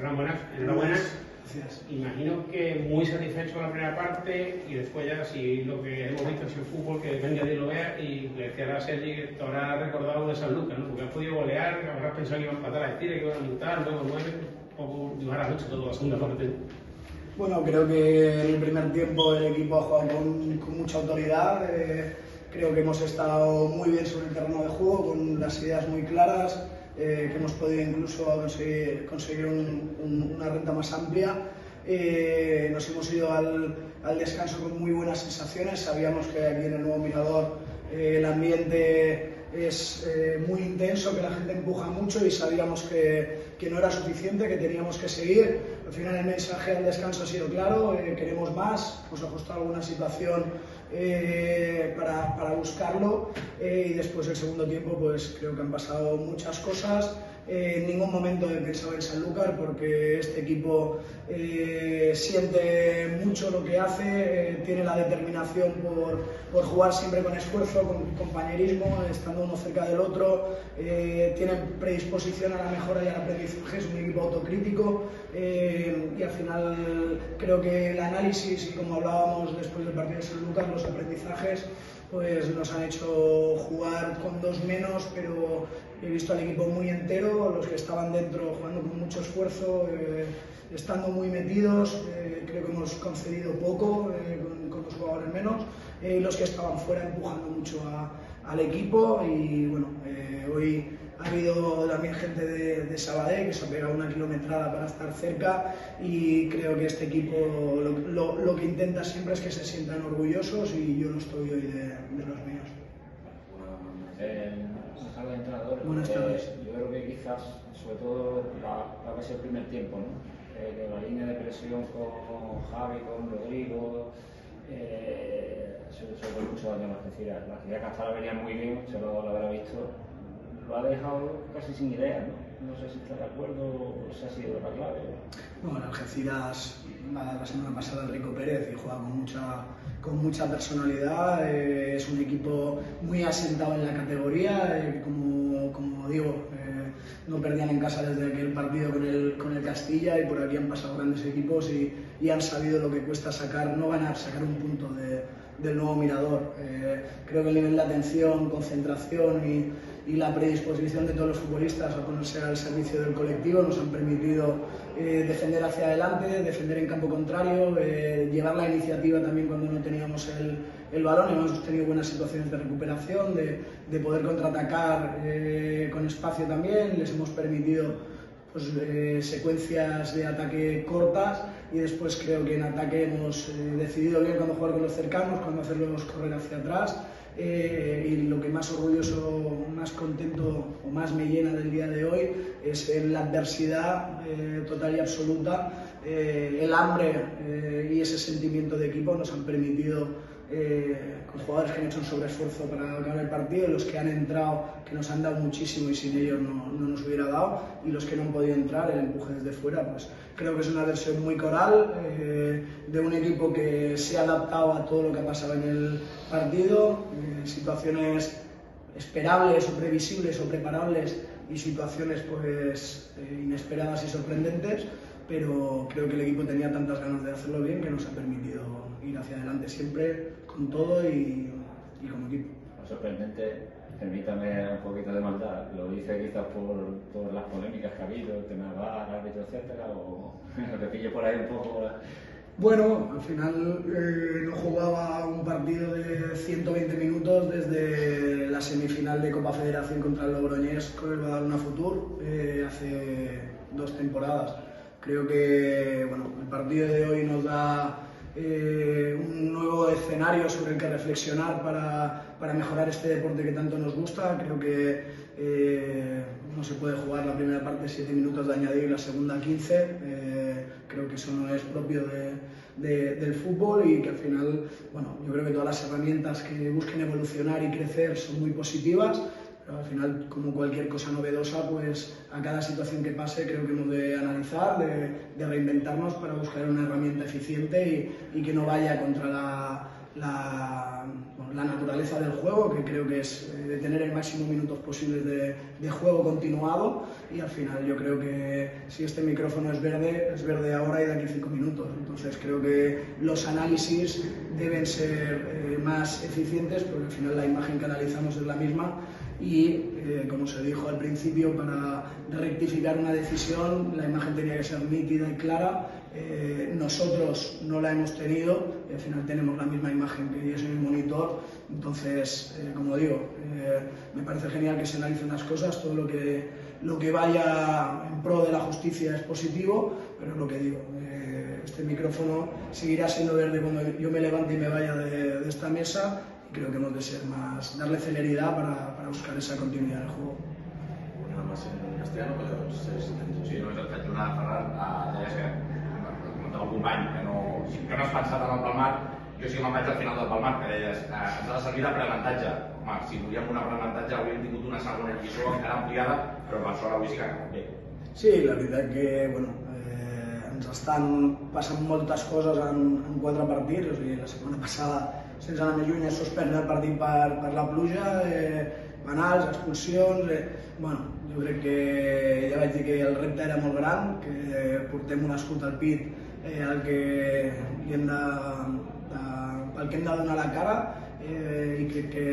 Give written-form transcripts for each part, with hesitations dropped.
Enhorabuena. Gracias. Imagino que muy satisfecho con la primera parte y después ya, si lo que hemos visto es el fútbol, que venga y lo vea, y le decía a Sergi que te habrá recordado de San Lucas, ¿no? Porque has podido golear, habrás pensado que iban a empatar a estira, que iban a montar, luego 9, un poco dibujar mucho toda la segunda parte. Bueno, creo que en el primer tiempo el equipo ha jugado con mucha autoridad. Creo que hemos estado muy bien sobre el terreno de juego, con las ideas muy claras, que hemos podido incluso conseguir una renta más amplia. Nos hemos ido al descanso con muy buenas sensaciones. Sabíamos que aquí en el Nuevo Mirador el ambiente es muy intenso, que la gente empuja mucho y sabíamos que no era suficiente, que teníamos que seguir. Al final el mensaje al descanso ha sido claro, queremos más, hemos ajustado alguna situación para buscarlo y después el segundo tiempo pues creo que han pasado muchas cosas. En ningún momento he pensado en Sanlúcar porque este equipo siente mucho lo que hace, tiene la determinación por jugar siempre con esfuerzo, con compañerismo, estando uno cerca del otro, tienen predisposición a la mejora y al aprendizaje, es un equipo autocrítico y al final creo que el análisis y como hablábamos después del partido de Sanlúcar, los aprendizajes pues nos han hecho jugar con 2 menos, pero he visto al equipo muy entero, los que estaban dentro jugando con mucho esfuerzo, estando muy metidos, creo que hemos concedido poco con 2 jugadores menos, y los que estaban fuera empujando mucho al equipo y bueno, hoy ha habido también gente de Sabadell que se ha pegado una kilometrada para estar cerca y creo que este equipo lo que intenta siempre es que se sientan orgullosos y yo lo estoy hoy de los míos. Buenas entrenadores. Buenas tardes. Yo creo que quizás, sobre todo, va a ser el primer tiempo, ¿no? Que la línea de presión con Javi, con Rodrigo, se fue mucho daño a la Algeciras. La Algeciras Castara venía muy bien, se lo habrá visto. Lo ha dejado casi sin idea, ¿no? No sé si está de acuerdo o si ha sido la clave. Bueno, Algeciras, la semana pasada Enrico Pérez y juega con mucha personalidad, es un equipo muy asentado en la categoría, como digo, no perdían en casa desde aquel partido con el Castilla y por aquí han pasado grandes equipos y han sabido lo que cuesta sacar, no ganar, sacar un punto del Nuevo Mirador. Creo que el nivel de atención, concentración y la predisposición de todos los futbolistas a ponerse al servicio del colectivo nos han permitido defender hacia adelante, defender en campo contrario, llevar la iniciativa también cuando no teníamos el balón y hemos tenido buenas situaciones de recuperación, de poder contraatacar con espacio también, les hemos permitido pues, secuencias de ataque cortas y después creo que en ataque hemos decidido bien cuándo jugar con los cercanos, cuándo hacerlos correr hacia atrás. Y lo que más orgulloso, más contento o más me llena del día de hoy es la adversidad total y absoluta, el hambre y ese sentimiento de equipo nos han permitido con jugadores que han hecho un sobreesfuerzo para ganar el partido, los que han entrado, que nos han dado muchísimo y sin ellos no nos hubiera dado, y los que no han podido entrar, el empuje desde fuera, pues creo que es una versión muy coral de un equipo que se ha adaptado a todo lo que ha pasado en el partido, situaciones esperables o previsibles o preparables y situaciones pues inesperadas y sorprendentes, pero creo que el equipo tenía tantas ganas de hacerlo bien que nos ha permitido ir hacia adelante siempre con todo y como equipo. Sorprendente, permítame un poquito de maldad, lo dice quizás por todas las polémicas que ha habido, el tema de VAR, árbitro, etcétera, o te pillo por ahí un poco. Bueno, al final no jugaba un partido de 120 minutos desde la semifinal de Copa Federación contra el Logroñés con el Badalona Futur hace 2 temporadas. Creo que bueno, el partido de hoy nos da un nuevo escenario sobre el que reflexionar para mejorar este deporte que tanto nos gusta. Creo que no se puede jugar la primera parte 7 minutos de añadido y la segunda 15. Creo que eso no es propio del fútbol y que al final, bueno, yo creo que todas las herramientas que busquen evolucionar y crecer son muy positivas. Pero al final, como cualquier cosa novedosa, pues a cada situación que pase creo que hemos de analizar, de reinventarnos para buscar una herramienta eficiente y que no vaya contra la naturaleza del juego, que creo que es de tener el máximo minutos posibles de juego continuado, y al final yo creo que si este micrófono es verde ahora y de aquí 5 minutos. Entonces creo que los análisis deben ser más eficientes, porque al final la imagen que analizamos es la misma y, como se dijo al principio, para rectificar una decisión la imagen tenía que ser nítida y clara. Nosotros no la hemos tenido y al final tenemos la misma imagen que es en el monitor. Entonces, como digo, me parece genial que se analicen las cosas, todo lo que vaya en pro de la justicia es positivo, pero es lo que digo, este micrófono seguirá siendo verde cuando yo me levante y me vaya de esta mesa, y creo que hemos de ser más, darle celeridad para buscar esa continuidad del juego. Una más en castellano, però sí, només et faig una, Ferran, deies que comentava el company que no has pensat en el Palmar. Jo sí que me'n vaig al final del Palmar, que deies ens ha de servir d'aprenentatge. Home, si volíem un aprenentatge hauríem tingut una segona lliçó encara ampliada, però per sort avui sí que ha acabat bé. Sí, la veritat que ens estan passant moltes coses en 4 partits. O sigui, la setmana passada, sense anar més lluny, es suspèn el partit per la pluja, penals, expulsions. Jo crec que ja vaig dir que el repte era molt gran, que portem un escut al pit pel que hem de donar la cara, i crec que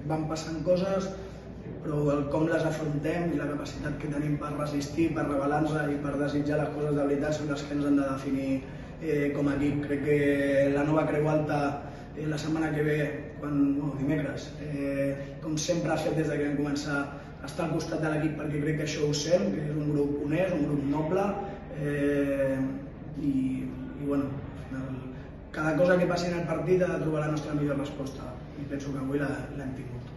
van passant coses, però com les afrontem i la capacitat que tenim per resistir, per rebel·lar-nos i per desitjar les coses de veritat són les que ens han de definir com a equip. Crec que la nova Creu Alta la setmana que ve, dimecres, com sempre ha fet des que vam començar, estar al costat de l'equip, perquè crec que això ho sent, que és un grup honest, un grup noble, i cada cosa que passi en el partit ha de trobar la nostra millor resposta, i penso que avui l'hem tingut.